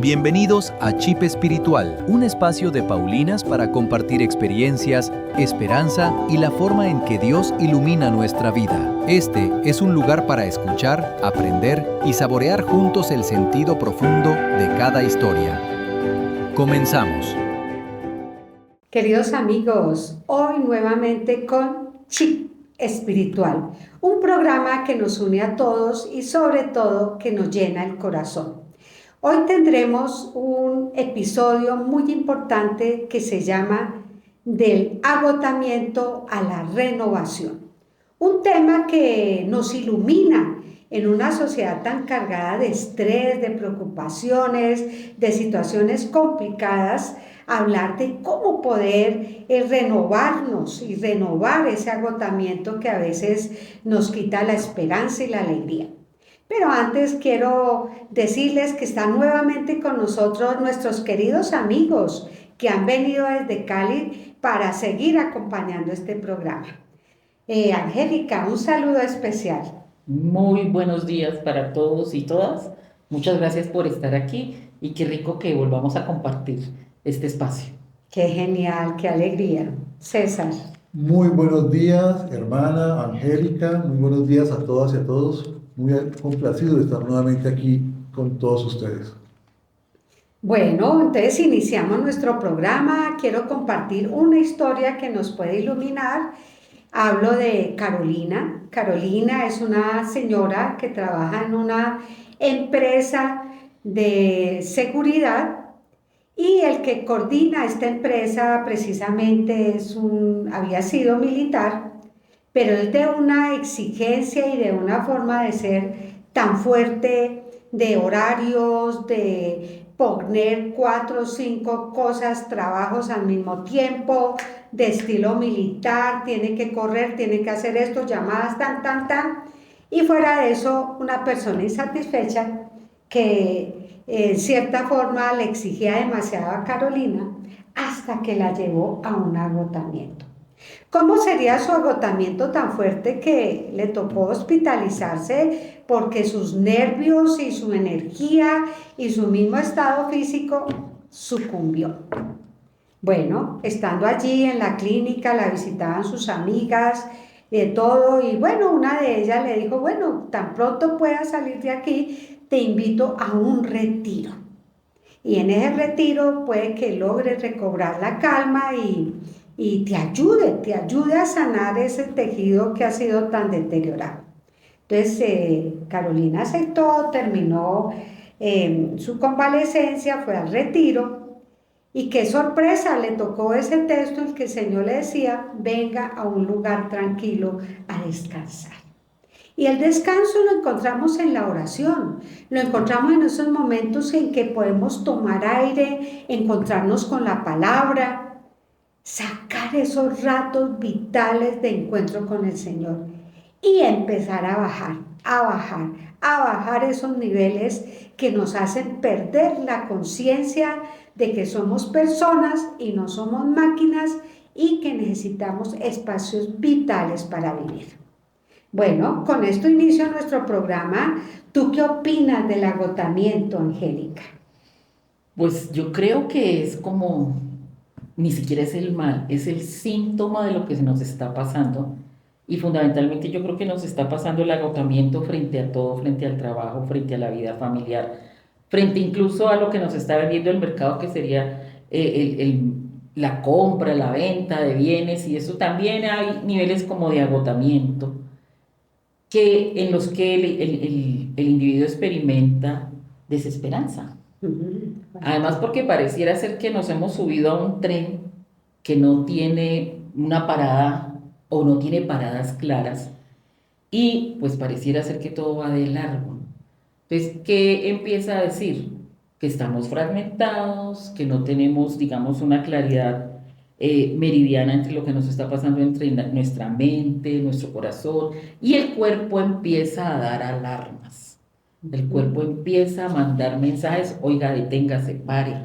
Bienvenidos a Chip Espiritual, un espacio de Paulinas para compartir experiencias, esperanza y la forma en que Dios ilumina nuestra vida. Este es un lugar para escuchar, aprender y saborear juntos el sentido profundo de cada historia. Comenzamos. Queridos amigos, hoy nuevamente con Chip Espiritual, un programa que nos une a todos y sobre todo que nos llena el corazón. Hoy tendremos un episodio muy importante que se llama Del agotamiento a la renovación. Un tema que nos ilumina en una sociedad tan cargada de estrés, de preocupaciones, de situaciones complicadas, hablar de cómo poder renovarnos y renovar ese agotamiento que a veces nos quita la esperanza y la alegría. Pero antes quiero decirles que están nuevamente con nosotros nuestros queridos amigos que han venido desde Cali para seguir acompañando este programa. Angélica, un saludo especial. Muy buenos días para todos y todas. Muchas gracias por estar aquí y qué rico que volvamos a compartir este espacio. Qué genial, qué alegría. César. Muy buenos días, hermana Angélica. Muy buenos días a todas y a todos. Muy complacido de estar nuevamente aquí con todos ustedes. Bueno, entonces iniciamos nuestro programa. Quiero compartir una historia que nos puede iluminar. Hablo de Carolina. Carolina es una señora que trabaja en una empresa de seguridad y el que coordina esta empresa precisamente había sido militar, pero es de una exigencia y de una forma de ser tan fuerte, de horarios, de poner 4 o 5 cosas, trabajos al mismo tiempo, de estilo militar, tiene que correr, tiene que hacer esto, llamadas, y fuera de eso una persona insatisfecha que en cierta forma le exigía demasiado a Carolina hasta que la llevó a un agotamiento. ¿Cómo sería su agotamiento tan fuerte que le tocó hospitalizarse porque sus nervios y su energía y su mismo estado físico sucumbió? Bueno, estando allí en la clínica, la visitaban sus amigas, de todo, y bueno, una de ellas le dijo, bueno, tan pronto puedas salir de aquí, te invito a un retiro. Y en ese retiro puede que logres recobrar la calma y te ayude a sanar ese tejido que ha sido tan deteriorado. Entonces, Carolina aceptó, terminó su convalecencia, fue al retiro. Y qué sorpresa, le tocó ese texto en el que el Señor le decía, venga a un lugar tranquilo a descansar. Y el descanso lo encontramos en la oración, lo encontramos en esos momentos en que podemos tomar aire, encontrarnos con la palabra, sacar esos ratos vitales de encuentro con el Señor y empezar a bajar esos niveles que nos hacen perder la conciencia de que somos personas y no somos máquinas y que necesitamos espacios vitales para vivir. Bueno, con esto inicio nuestro programa. ¿Tú qué opinas del agotamiento, Angélica? Pues yo creo que es como, ni siquiera es el mal, es el síntoma de lo que se nos está pasando. Y fundamentalmente yo creo que nos está pasando el agotamiento frente a todo, frente al trabajo, frente a la vida familiar, frente incluso a lo que nos está vendiendo el mercado, que sería la compra, la venta de bienes, y eso también hay niveles como de agotamiento en los que el individuo experimenta desesperanza. Además, porque pareciera ser que nos hemos subido a un tren que no tiene una parada o no tiene paradas claras y pues pareciera ser que todo va de largo. Entonces, ¿qué empieza a decir? Que estamos fragmentados, que no tenemos, digamos, una claridad meridiana entre lo que nos está pasando entre nuestra mente, nuestro corazón, y el cuerpo empieza a dar alarmas. El cuerpo empieza a mandar mensajes, oiga, deténgase, pare,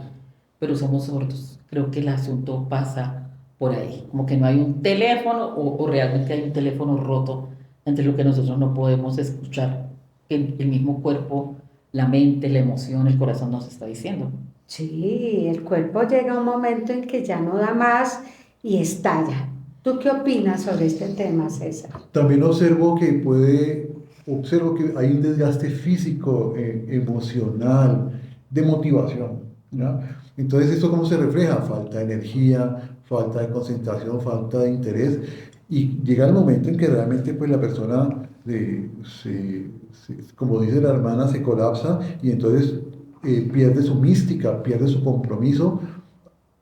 pero somos sordos. Creo que el asunto pasa por ahí, como que no hay un teléfono o realmente hay un teléfono roto entre lo que nosotros no podemos escuchar, que el mismo cuerpo la mente, la emoción, el corazón nos está diciendo. Sí, el cuerpo llega a un momento en que ya no da más y estalla. ¿Tú qué opinas sobre este tema, César? También observo que hay un desgaste físico, emocional, de motivación, ¿ya? Entonces, ¿esto cómo se refleja? Falta de energía, falta de concentración, falta de interés, y llega el momento en que realmente pues la persona, como dice la hermana, se colapsa y entonces pierde su mística, pierde su compromiso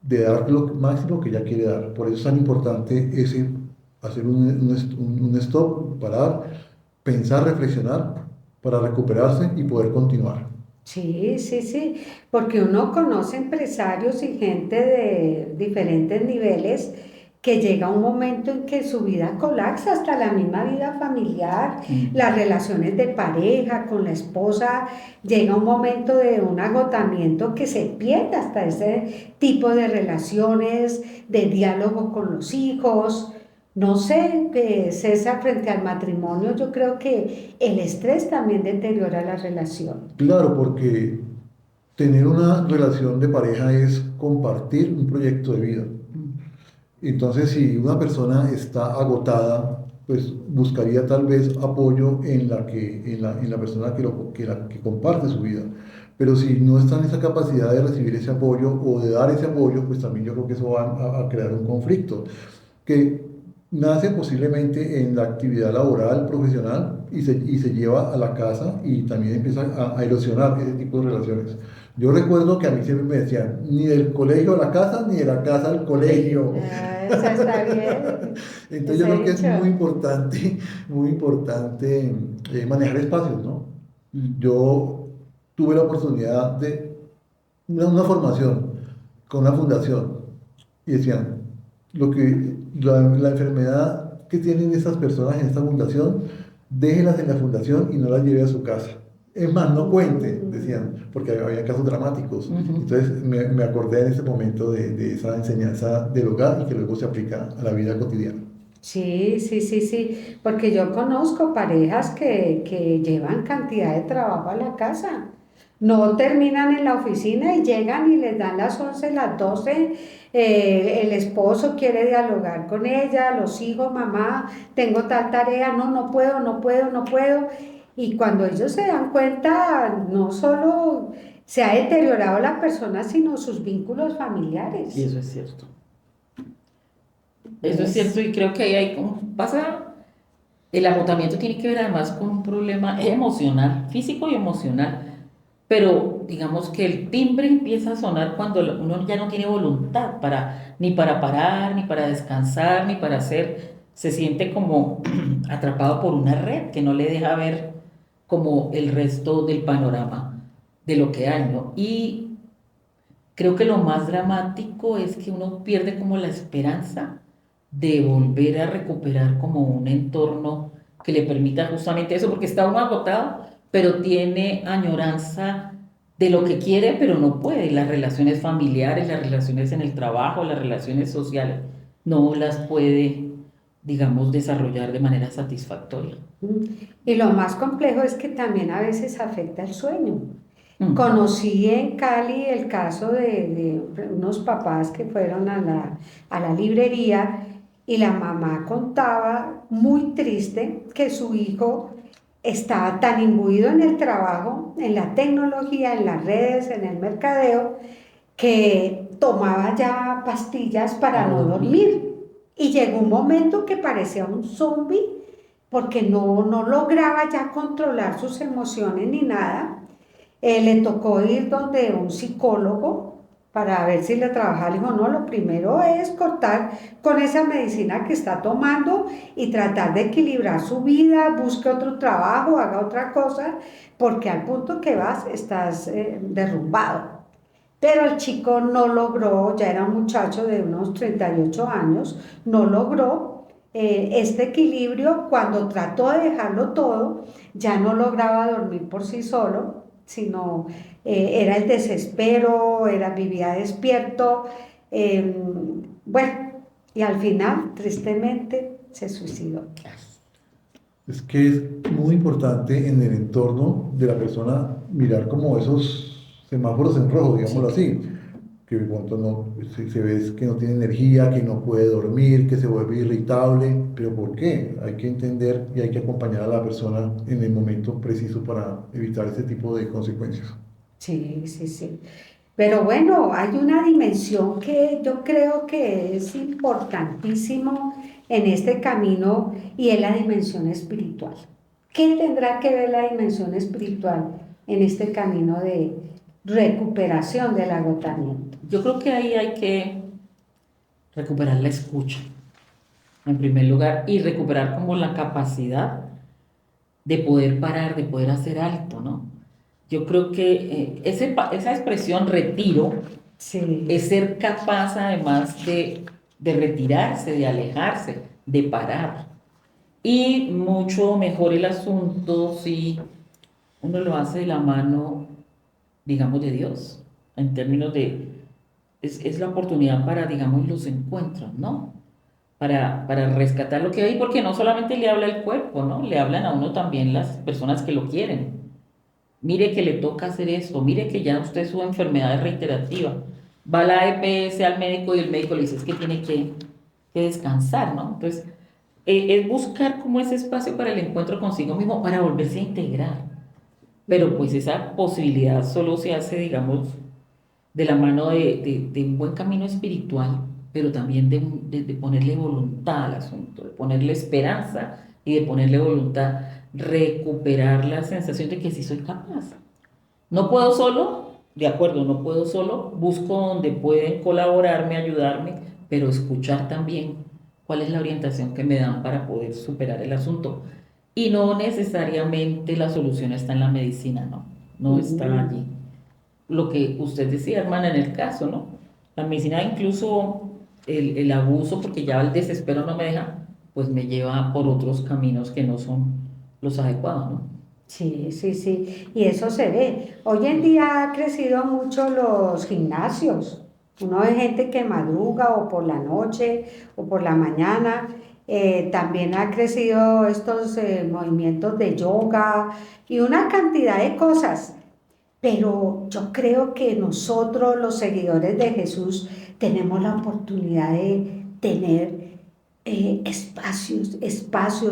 de dar lo máximo que ella quiere dar. Por eso es tan importante hacer un stop, parar, pensar, reflexionar para recuperarse y poder continuar. Sí, sí, sí, porque uno conoce empresarios y gente de diferentes niveles que llega un momento en que su vida colapsa, hasta la misma vida familiar, las relaciones de pareja con la esposa, llega un momento de un agotamiento que se pierde hasta ese tipo de relaciones, de diálogo con los hijos. No sé, César, frente al matrimonio, yo creo que el estrés también deteriora la relación. Claro, porque tener una relación de pareja es compartir un proyecto de vida. Entonces, si una persona está agotada, pues buscaría tal vez apoyo en la persona que comparte su vida. Pero si no está en esa capacidad de recibir ese apoyo o de dar ese apoyo, pues también yo creo que eso va a crear un conflicto que nace posiblemente en la actividad laboral, profesional, y se lleva a la casa y también empieza a erosionar ese tipo de relaciones. Yo recuerdo que a mí siempre me decían, ni del colegio a la casa, ni de la casa al colegio. Ah, esa está bien, Entonces yo ese creo que es dicho. muy importante manejar espacios, ¿no? Mm. Yo tuve la oportunidad de una formación con una fundación y decían, la enfermedad que tienen estas personas en esta fundación, déjenlas en la fundación y no las lleve a su casa. Es más, no cuente, decían, porque había casos dramáticos. Ujú. Entonces me acordé en ese momento de esa enseñanza del hogar y que luego se aplica a la vida cotidiana. Sí, sí, sí, sí, porque yo conozco parejas que llevan cantidad de trabajo a la casa. No terminan en la oficina y llegan y les dan las 11, las 12. El esposo quiere dialogar con ella, los hijos, mamá, tengo tal tarea, no, no puedo, no puedo, no puedo. Y cuando ellos se dan cuenta, no solo se ha deteriorado la persona, sino sus vínculos Y familiares. eso es cierto. Eso es cierto Es, y creo que ahí hay el agotamiento tiene que ver además con un problema emocional, físico y emocional, pero digamos que el timbre empieza a sonar cuando uno ya no tiene voluntad ni para parar, ni para descansar, ni para hacer, se siente como atrapado por una red que no le deja ver como el resto del panorama de lo que hay, ¿no? Y creo que lo más dramático es que uno pierde como la esperanza de volver a recuperar como un entorno que le permita justamente eso, porque está uno agotado, pero tiene añoranza de lo que quiere, pero no puede. Las relaciones familiares, las relaciones en el trabajo, las relaciones sociales, no las puede, digamos, desarrollar de manera satisfactoria. mm, y lo más complejo es que también a veces afecta el sueño. Mm. Conocí en Cali el caso de unos papás que fueron a la librería y la mamá contaba muy triste que su hijo estaba tan imbuido en el trabajo, en la tecnología, en las redes, en el mercadeo, que tomaba ya pastillas para Para no dormir. dormir. Y llegó un momento que parecía un zombie porque no lograba ya controlar sus emociones ni nada. Le tocó ir donde un psicólogo para ver si le trabajaba. Le dijo, no, lo primero es cortar con esa medicina que está tomando y tratar de equilibrar su vida, busque otro trabajo, haga otra cosa, porque al punto que vas estás derrumbado. Pero el chico no logró, ya era un muchacho de unos 38 años, no logró este equilibrio. Cuando trató de dejarlo todo, ya no lograba dormir por sí solo, sino era el desespero, vivía despierto. eh, bueno, y al final, tristemente, se suicidó. Es que es muy importante en el entorno de la persona mirar como esos semáforos en rojo, digámoslo así, que de pronto no, se ve que no tiene energía, que no puede dormir, que se vuelve irritable, pero ¿por qué? Hay que entender y hay que acompañar a la persona en el momento preciso para evitar ese tipo de consecuencias. Sí, sí, sí. Pero bueno, hay una dimensión que yo creo que es importantísimo en este camino y es la dimensión espiritual. ¿Qué tendrá que ver la dimensión espiritual en este camino de recuperación del agotamiento? Yo creo que ahí hay que recuperar la escucha, en primer lugar, y recuperar como la capacidad de poder parar, de poder hacer alto, ¿no? Yo creo que esa expresión retiro Sí, es ser capaz además de retirarse, de alejarse, de parar. Y mucho mejor el asunto si uno lo hace de la mano, digamos, de Dios, en términos de, es la oportunidad para, digamos, los encuentros, ¿no? Para rescatar lo que hay, porque no solamente le habla el cuerpo, ¿no? Le hablan a uno también las personas que lo quieren. Mire que le toca hacer esto, mire que ya usted su enfermedad es reiterativa. Va a la EPS al médico y el médico le dice es que tiene que descansar, ¿no? Entonces, es buscar como ese espacio para el encuentro consigo mismo, para volverse a integrar. Pero pues esa posibilidad solo se hace, digamos, de la mano de un buen camino espiritual, pero también de ponerle voluntad al asunto, de ponerle esperanza y de ponerle voluntad, recuperar la sensación de que sí soy capaz. No puedo solo, de acuerdo, no puedo solo, busco donde pueden colaborarme, ayudarme, pero escuchar también cuál es la orientación que me dan para poder superar el asunto. Y no necesariamente la solución está en la medicina, no, no está mm, allí. Lo que usted decía, hermana, en el caso, ¿no? La medicina, incluso el abuso, porque ya el desespero no me deja, pues me lleva por otros caminos que no son los adecuados, ¿no? sí, sí, sí. Y eso se ve. Hoy en día ha crecido mucho los gimnasios. Uno ve gente que madruga o por la noche o por la mañana. También ha crecido estos movimientos de yoga y una cantidad de cosas. Pero yo creo que nosotros, los seguidores de Jesús, tenemos la oportunidad de tener espacios,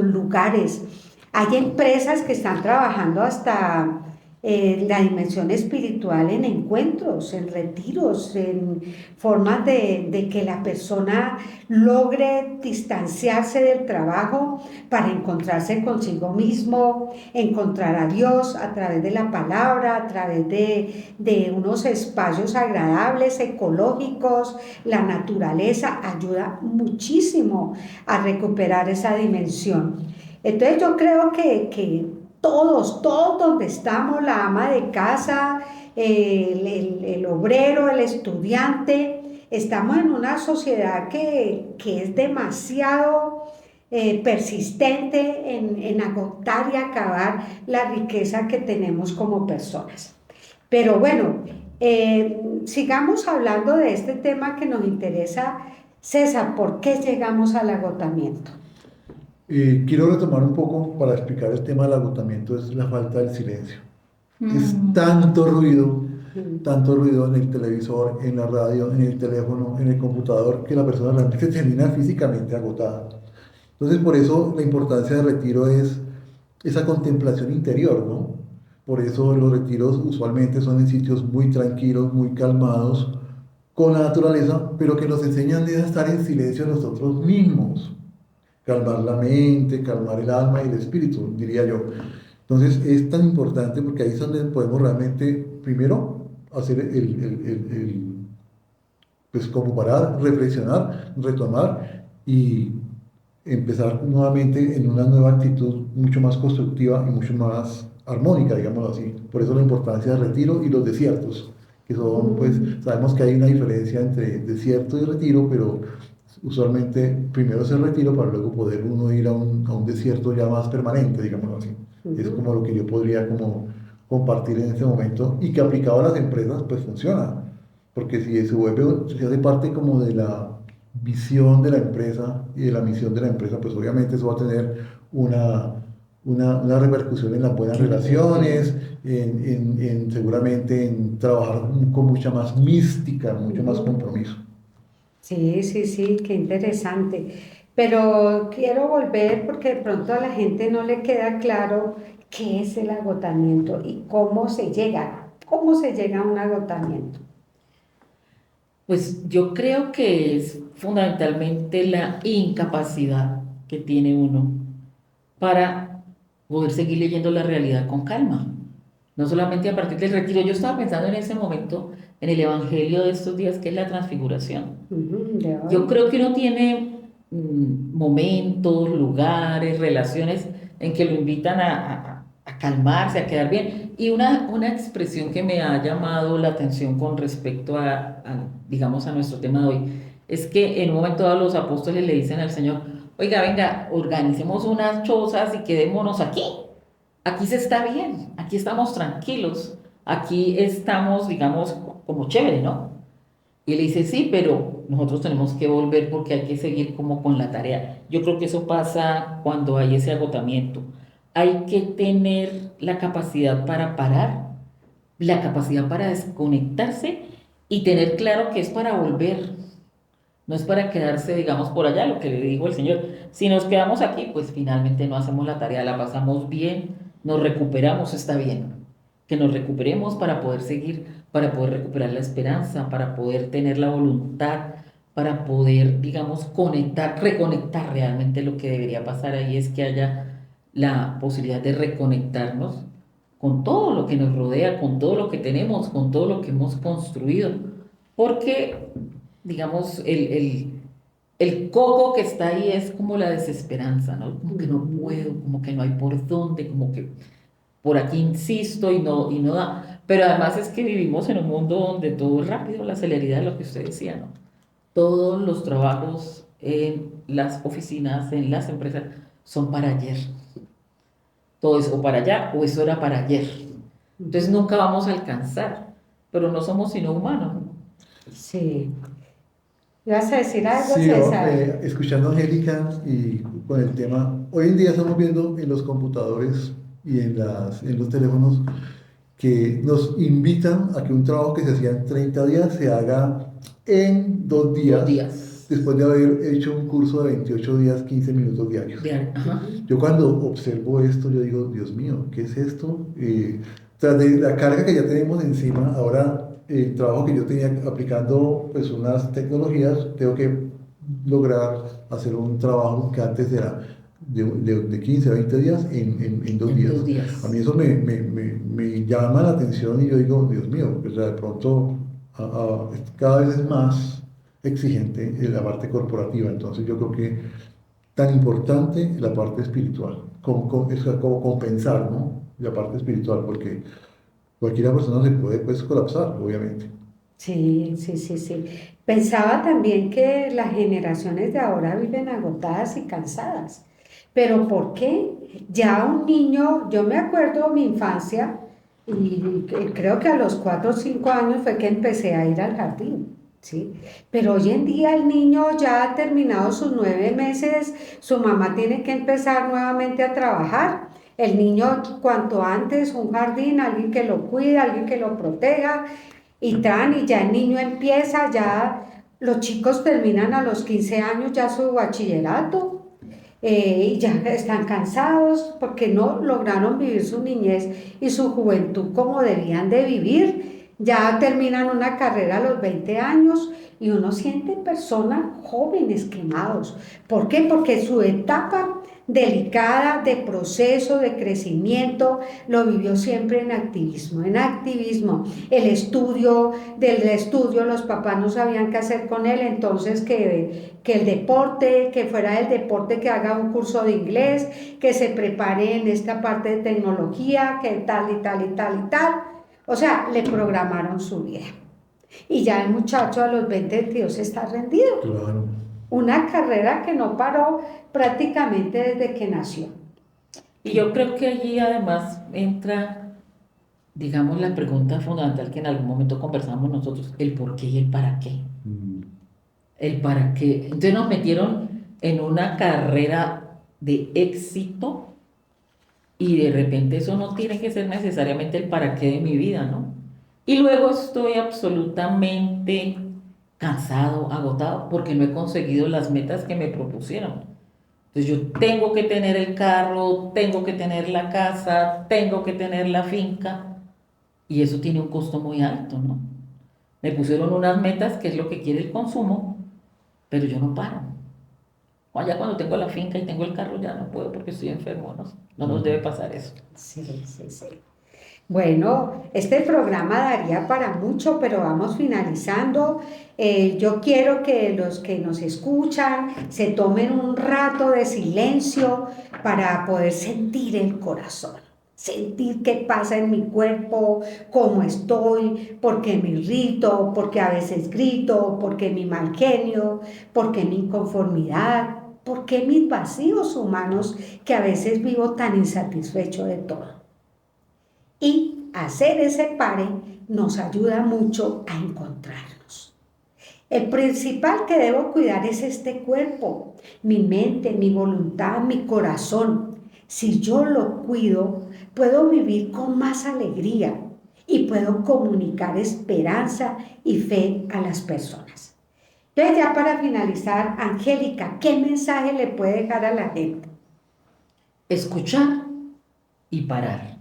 lugares. Hay empresas que están trabajando hasta la dimensión espiritual en encuentros, en retiros, en formas de que la persona logre distanciarse del trabajo para encontrarse consigo mismo, encontrar a Dios a través de la palabra, a través de unos espacios agradables, ecológicos. La naturaleza ayuda muchísimo a recuperar esa dimensión. Entonces yo creo que todos donde estamos, la ama de casa, el obrero, el estudiante, estamos en una sociedad que es demasiado persistente en agotar y acabar la riqueza que tenemos como personas. Pero bueno, sigamos hablando de este tema que nos interesa. César, ¿por qué llegamos al agotamiento? Quiero retomar un poco para explicar el tema del agotamiento, es la falta del silencio. Es Mm. tanto ruido en el televisor, en la radio, en el teléfono, en el computador, que la persona realmente termina físicamente agotada. Entonces, por eso la importancia del retiro es esa contemplación interior, ¿no? Por eso los retiros usualmente son en sitios muy tranquilos, muy calmados, con la naturaleza, pero que nos enseñan a estar en silencio nosotros mismos, calmar la mente, calmar el alma y el espíritu, diría yo. Entonces es tan importante porque ahí es donde podemos realmente, primero, hacer pues como parar, reflexionar, retomar y empezar nuevamente en una nueva actitud mucho más constructiva y mucho más armónica, digámoslo así. Por eso la importancia del retiro y los desiertos, que son, pues, sabemos que hay una diferencia entre desierto y retiro, pero usualmente primero es el retiro para luego poder uno ir a un desierto ya más permanente, digámoslo así. Es como lo que yo podría como compartir en este momento y que aplicado a las empresas pues funciona, porque si se vuelve, si hace parte como de la visión de la empresa y de la misión de la empresa, pues obviamente eso va a tener una, una repercusión en las buenas relaciones, seguramente en trabajar con mucha más mística, mucho más compromiso. Sí, sí, sí, qué interesante. Pero quiero volver porque de pronto a la gente no le queda claro qué es el agotamiento y cómo se llega a un agotamiento. Pues yo creo que es fundamentalmente la incapacidad que tiene uno para poder seguir leyendo la realidad con calma. No solamente a partir del retiro. Yo estaba pensando en ese momento en el evangelio de estos días, que es la transfiguración. Ujú, de Yo hoy. creo que uno tiene momentos, lugares, relaciones en que lo invitan a calmarse, a quedar bien. Y una expresión que me ha llamado la atención con respecto digamos, a nuestro tema de hoy, es que en un momento dado los apóstoles le dicen al Señor, oiga, venga, organicemos unas chozas y quedémonos aquí. Aquí se está bien, aquí estamos tranquilos, aquí estamos, digamos, como chévere, ¿no? Y él dice, sí, pero nosotros tenemos que volver porque hay que seguir como con la tarea. Yo creo que eso pasa cuando hay ese agotamiento. Hay que tener la capacidad para parar, la capacidad para desconectarse y tener claro que es para volver. No es para quedarse, digamos, por allá, lo que le dijo el Señor. Si nos quedamos aquí, pues finalmente no hacemos la tarea, la pasamos bien, nos recuperamos, está bien. Que nos recuperemos para poder seguir, para poder recuperar la esperanza, para poder tener la voluntad, para poder, digamos, conectar, reconectar realmente. Lo que debería pasar ahí es que haya la posibilidad de reconectarnos con todo lo que nos rodea, con todo lo que tenemos, con todo lo que hemos construido. Porque digamos, el coco que está ahí es como la desesperanza, ¿no? Como que no puedo, como que no hay por dónde, como que por aquí insisto y no da. Pero además es que vivimos en un mundo donde todo es rápido, la celeridad de lo que usted decía, ¿no? Todos los trabajos en las oficinas, en las empresas, son para ayer. Todo es o para allá o eso era para ayer. Entonces nunca vamos a alcanzar, pero no somos sino humanos, ¿no? Sí. ¿Vas a decir algo, Sí, César? escuchando a Angélica y con el tema, hoy en día estamos viendo en los computadores y en los teléfonos que nos invitan a que un trabajo que se hacía en 30 días se haga en 2 días, 2 días. después de haber hecho un curso de 28 días, 15 minutos diarios. Ajá. Yo cuando observo esto, yo digo, Dios mío, ¿qué es esto? Tras de la carga que ya tenemos encima, ahora el trabajo que yo tenía aplicando pues unas tecnologías, tengo que lograr hacer un trabajo que antes era de 15 a 20 días en 2 días. 2 días. A mí eso me llama la atención y yo digo, Dios mío, pues de pronto cada vez es más exigente en la parte corporativa, entonces yo creo que tan importante la parte espiritual, es como compensar, ¿no? La parte espiritual, porque cualquier persona se puede pues colapsar, obviamente. Sí, sí, sí, sí. Pensaba también que las generaciones de ahora viven agotadas y cansadas. ¿Pero por qué? Ya un niño, yo me acuerdo de mi infancia y creo que a los 4 o 5 años fue que empecé a ir al jardín, ¿sí? Pero hoy en día el niño ya ha terminado sus 9 meses, su mamá tiene que empezar nuevamente a trabajar. El niño, cuanto antes, un jardín, alguien que lo cuida, alguien que lo proteja y ya el niño empieza, ya los chicos terminan a los 15 años ya su bachillerato y ya están cansados porque no lograron vivir su niñez y su juventud como debían de vivir. Ya terminan una carrera a los 20 años y uno siente personas jóvenes quemados. ¿Por qué? Porque su etapa delicada de proceso, de crecimiento, lo vivió siempre en activismo, en activismo. Del estudio, los papás no sabían qué hacer con él, entonces que el deporte, que fuera del deporte, que haga un curso de inglés, que se prepare en esta parte de tecnología, que tal y tal y tal y tal. O sea, le programaron su vida. Y ya el muchacho a los 20, 22 está rendido. Claro. Una carrera que no paró prácticamente desde que nació. Y yo creo que allí además entra, digamos, la pregunta fundamental que en algún momento conversamos nosotros, el por qué y el para qué. Mm. El para qué. Entonces nos metieron en una carrera de éxito Y de repente eso no tiene que ser necesariamente el para qué de mi vida, ¿no? Y luego estoy absolutamente cansado, agotado, porque no he conseguido las metas que me propusieron. Entonces yo tengo que tener el carro, tengo que tener la casa, tengo que tener la finca, y eso tiene un costo muy alto, ¿no? Me pusieron unas metas, que es lo que quiere el consumo, pero yo no paro. O ya cuando tengo la finca y tengo el carro ya no puedo porque estoy enfermo, ¿no? No nos debe pasar eso. Sí, sí, sí. Bueno, este programa daría para mucho, pero vamos finalizando. Yo quiero que los que nos escuchan se tomen un rato de silencio para poder sentir el corazón, sentir qué pasa en mi cuerpo, cómo estoy, por qué me irrito, por qué a veces grito, por qué mi mal genio, por qué mi inconformidad, por qué mis vacíos humanos que a veces vivo tan insatisfecho de todo. Y hacer ese pare nos ayuda mucho a encontrarnos. El principal que debo cuidar es este cuerpo, mi mente, mi voluntad, mi corazón. Si yo lo cuido, puedo vivir con más alegría y puedo comunicar esperanza y fe a las personas. Entonces, ya para finalizar, Angélica, ¿qué mensaje le puede dejar a la gente? Escuchar y parar.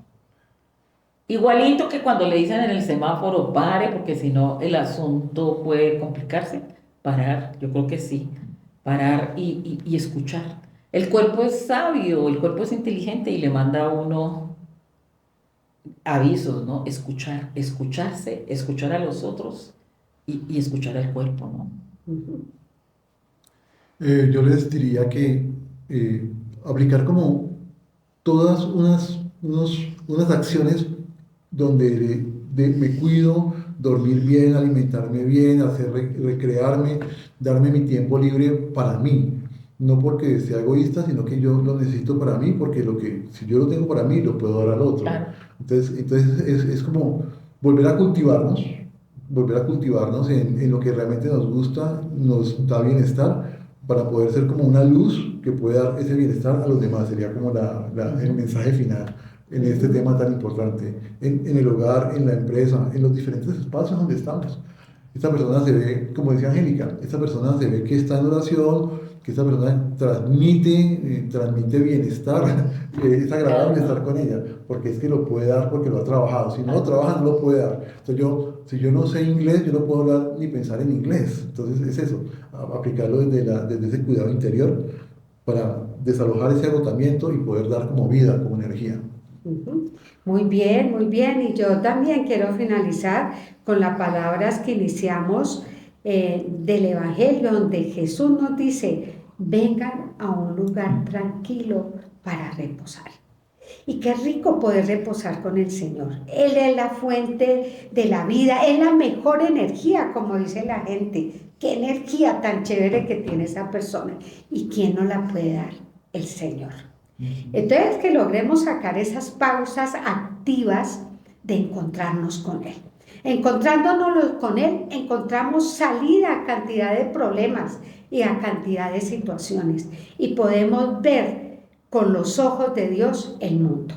Igualito que cuando le dicen en el semáforo pare, porque si no el asunto puede complicarse. Parar, yo creo que sí. Parar y escuchar. El cuerpo es sabio, el cuerpo es inteligente y le manda a uno avisos, ¿no? Escuchar, escucharse, escuchar a los otros y escuchar al cuerpo, ¿no? Yo les diría que aplicar como todas unas acciones donde me cuido, dormir bien, alimentarme bien, recrearme, darme mi tiempo libre para mí. No porque sea egoísta, sino que yo lo necesito para mí, porque si yo lo tengo para mí, lo puedo dar al otro. Claro. Entonces es como volver a cultivarnos en lo que realmente nos gusta, nos da bienestar, para poder ser como una luz que puede dar ese bienestar a los demás. Sería como el mensaje final en este tema tan importante, en el hogar, en la empresa, en los diferentes espacios donde estamos. Esta persona se ve, como decía Angélica, esta persona se ve que está en oración, que esta persona transmite bienestar, es agradable estar con ella, porque es que lo puede dar porque lo ha trabajado. Si no lo trabaja, no lo puede dar. Entonces si yo no sé inglés, yo no puedo hablar ni pensar en inglés. Entonces es eso, aplicarlo desde ese cuidado interior para desalojar ese agotamiento y poder dar como vida, como energía. Muy bien, muy bien. Y yo también quiero finalizar con las palabras que iniciamos del Evangelio, donde Jesús nos dice, vengan a un lugar tranquilo para reposar. Y qué rico poder reposar con el Señor. Él es la fuente de la vida, es la mejor energía, como dice la gente. Qué energía tan chévere que tiene esa persona. ¿Y quién nos la puede dar? El Señor. Entonces, que logremos sacar esas pausas activas de encontrarnos con Él. Encontrándonos con Él, encontramos salida a cantidad de problemas y a cantidad de situaciones. Y podemos ver con los ojos de Dios el mundo.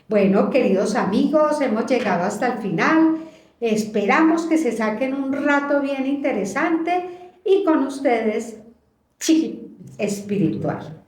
Bueno, queridos amigos, hemos llegado hasta el final. Esperamos que se saquen un rato bien interesante y con ustedes, Chi Espiritual.